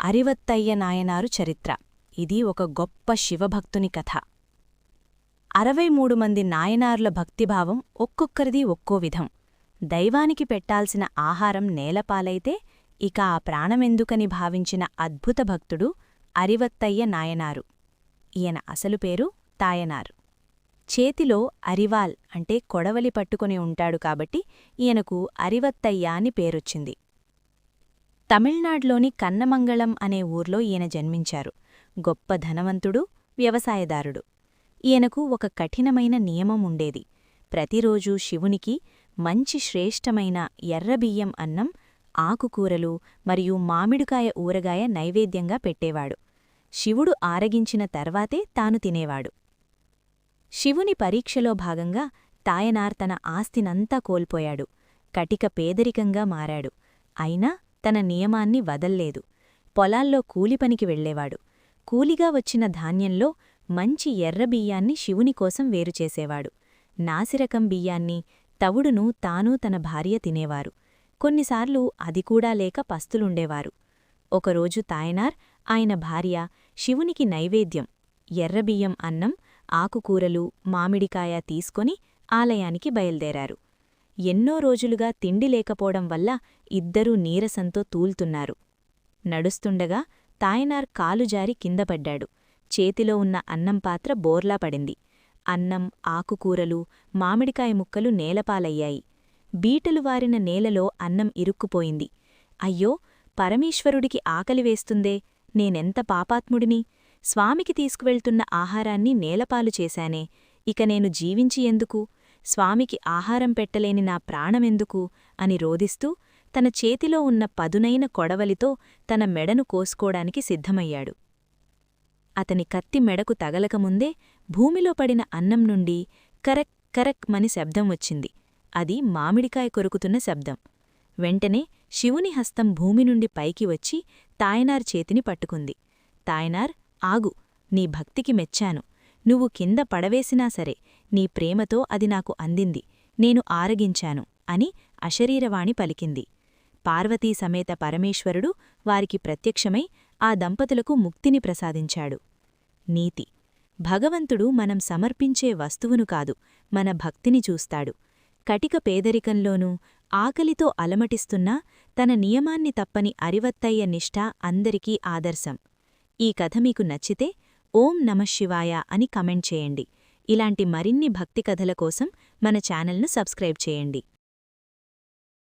అరివత్తయ్య నాయనారు చరిత్ర. ఇది ఒక గొప్ప శివభక్తుని కథ. 63 మంది నాయనార్ల భక్తిభావం ఒక్కొక్కరిది ఒక్కో విధం. దైవానికి పెట్టాల్సిన ఆహారం నేలపాలైతే ఇక ఆ ప్రాణమెందుకని భావించిన అద్భుత భక్తుడు అరివత్తయ్య నాయనారు. ఈయన అసలు పేరు తాయనార్. చేతిలో అరివాల్ అంటే కొడవలి పట్టుకొని ఉంటాడు కాబట్టి ఈయనకు అరివత్తయ్య అని పేరొచ్చింది. తమిళనాడులోని కన్నమంగళం అనే ఊర్లో ఈయన జన్మించారు. గొప్ప ధనవంతుడు, వ్యవసాయదారుడు. ఈయనకు ఒక కఠినమైన నియమం ఉండేది. ప్రతిరోజూ శివునికి మంచి శ్రేష్టమైన ఎర్రబియ్యం అన్నం, ఆకుకూరలు మరియు మామిడికాయ ఊరగాయ నైవేద్యంగా పెట్టేవాడు. శివుడు ఆరగించిన తర్వాతే తాను తినేవాడు. శివుని పరీక్షలో భాగంగా తాయనార్ తన ఆస్తినంతా కోల్పోయాడు. కటిక పేదరికంగా మారాడు. అయినా తన నియమాన్ని వదల్లేదు. పొలాల్లో కూలిపనికి వెళ్లేవాడు. కూలిగా వచ్చిన ధాన్యంలో మంచి ఎర్రబియ్యాన్ని శివునికోసం వేరుచేసేవాడు. నాసిరకం బియ్యాన్ని, తవుడును తానూ తన భార్య తినేవారు. కొన్నిసార్లు అది కూడా లేక పస్తులుండేవారు. ఒకరోజు తాయనార్, ఆయన భార్య శివునికి నైవేద్యం ఎర్రబియ్యం అన్నం, ఆకుకూరలు, మామిడికాయ తీసుకొని ఆలయానికి బయల్దేరారు. ఎన్నో రోజులుగా తిండి లేకపోవడం వల్ల ఇద్దరూ నీరసంతో తూల్తున్నారు. నడుస్తుండగా తాయనార్ కాలుజారి కిందపడ్డాడు. చేతిలో ఉన్న అన్నం పాత్ర బోర్లా పడింది. అన్నం, ఆకుకూరలు, మామిడికాయ ముక్కలు నేలపాలయ్యాయి. బీటలు వారిన నేలలో అన్నం ఇరుక్కుపోయింది. అయ్యో, పరమేశ్వరుడికి ఆకలివేస్తుందే, నేనెంత పాపాత్ముడిని! స్వామికి తీసుకువెళ్తున్న ఆహారాన్ని నేలపాలు చేశానే, ఇక నేను జీవించి ఎందుకు? స్వామికి ఆహారం పెట్టలేని నా ప్రాణమెందుకు అని రోదిస్తూ తన చేతిలో ఉన్న పదునైన కొడవలితో తన మెడను కోసుకోడానికి సిద్ధమయ్యాడు. అతని కత్తి మెడకు తగలకముందే భూమిలో పడిన అన్నం నుండి కరక్ కరక్ మని శబ్దం వచ్చింది. అది మామిడికాయ కొరుకుతున్న శబ్దం. వెంటనే శివుని హస్తం భూమి నుండి పైకి వచ్చి తాయనార్ చేతిని పట్టుకుంది. తాయనార్, ఆగు, నీ భక్తికి మెచ్చాను. నువ్వు కింద పడవేసినా సరే నీ ప్రేమతో అది నాకు అందింది, నేను ఆరగించాను అని అశరీరవాణి పలికింది. పార్వతీ సమేత పరమేశ్వరుడు వారికి ప్రత్యక్షమై ఆ దంపతులకు ముక్తిని ప్రసాదించాడు. నీతి: భగవంతుడు మనం సమర్పించే వస్తువును కాదు, మన భక్తిని చూస్తాడు. కటిక పేదరికంలోనూ ఆకలితో అలమటిస్తున్నా తన నియమాన్ని తప్పని అరివత్తయ్య నిష్ఠ అందరికీ ఆదర్శం. ఈ కథ మీకు నచ్చితే ఓం నమఃశివాయ అని కమెంట్ చేయండి. ఇలాంటి మరిన్ని భక్తి కథల కోసం మన ఛానల్ను సబ్స్క్రైబ్ చేయండి.